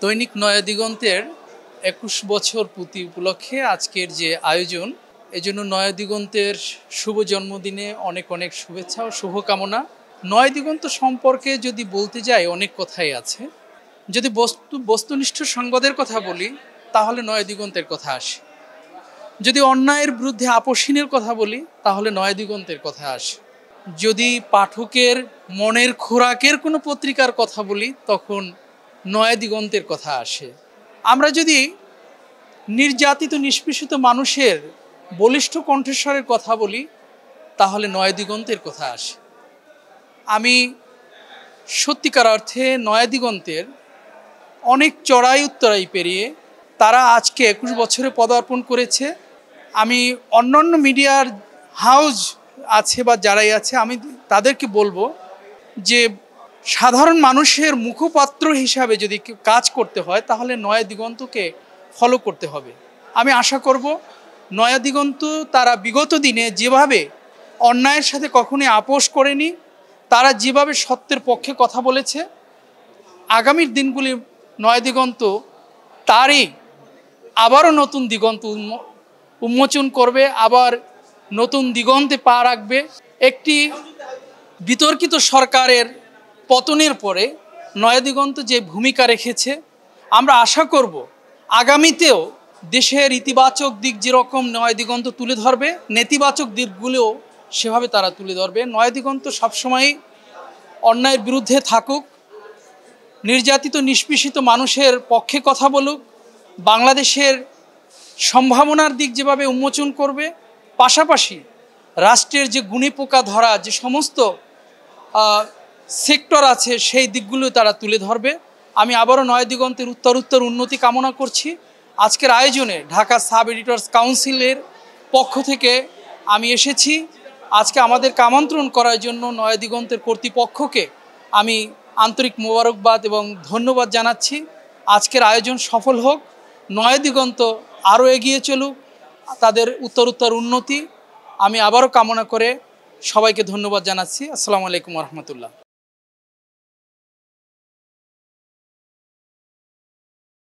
দৈনিক নয়া দিগন্তের ২১ বছর পূর্তি উপলক্ষে আজকের যে আয়োজন, এজন্য নয়া দিগন্তের শুভ জন্মদিনে অনেক অনেক শুভেচ্ছা ও শুভকামনা। নয়া দিগন্ত সম্পর্কে যদি বলতে যাই অনেক কথাই আছে। যদি বস্তুনিষ্ঠ সংবাদের কথা বলি তাহলে নয়া দিগন্তের কথা আসে। যদি অন্যায়ের বিরুদ্ধে আপোষহীনের কথা বলি তাহলে নয়া দিগন্তের কথা আসে। যদি পাঠকের মনের খোরাকের কোনো পত্রিকার কথা বলি তখন নয়া দিগন্তের কথা আসে। আমরা যদি নির্যাতিত নিষ্পেষিত মানুষের বলিষ্ঠ কণ্ঠস্বরের কথা বলি তাহলে নয়া দিগন্তের কথা আসে। আমি সত্যিকার অর্থে নয়া দিগন্তের অনেক চড়াই উত্তরাই পেরিয়ে তারা আজকে ২১ বছরে পদার্পণ করেছে। আমি অন্যান্য মিডিয়ার হাউস আছে বা যারাই আছে আমি তাদেরকে বলবো যে সাধারণ মানুষের মুখপাত্র হিসাবে যদি কাজ করতে হয় তাহলে নয়া দিগন্তকে ফলো করতে হবে। আমি আশা করব নয়া দিগন্ত তারা বিগত দিনে যেভাবে অন্যায়ের সাথে কখনোই আপোষ করেনি, তারা যেভাবে সত্যের পক্ষে কথা বলেছে, আগামীর দিনগুলি নয়া দিগন্ত তারই আবারও নতুন দিগন্ত উন্মোচন করবে, আবার নতুন দিগন্তে পা রাখবে। একটি বিতর্কিত সরকারের পতনের পরে নয়া দিগন্ত যে ভূমিকা রেখেছে, আমরা আশা করব আগামীতেও দেশের ইতিবাচক দিক যেরকম নয়া দিগন্ত তুলে ধরবে, নেতিবাচক দিকগুলোও সেভাবে তারা তুলে ধরবে। নয়া দিগন্ত সবসময়ই অন্যায়ের বিরুদ্ধে থাকুক, নির্যাতিত নিষ্পেষিত মানুষের পক্ষে কথা বলুক, বাংলাদেশের সম্ভাবনার দিক যেভাবে উন্মোচন করবে, পাশাপাশি রাষ্ট্রের যে গুণী পোকা ধরা যে সমস্ত সেক্টর আছে সেই দিকগুলো তারা তুলে ধরবে। আমি আবারও নয়া দিগন্তের উত্তর উন্নতি কামনা করছি। আজকের আয়োজনে ঢাকা সাব এডিটর্স কাউন্সিলের পক্ষ থেকে আমি এসেছি। আজকে আমাদেরকে আমন্ত্রণ করার জন্য নয়া দিগন্তের কর্তৃপক্ষকে আমি আন্তরিক মোবারকবাদ এবং ধন্যবাদ জানাচ্ছি। আজকের আয়োজন সফল হোক, নয়া দিগন্ত আরও এগিয়ে চলুক, তাদের উত্তর উন্নতি আমি আবারও কামনা করে সবাইকে ধন্যবাদ জানাচ্ছি। আসসালামু আলাইকুম রহমতুল্লাহ।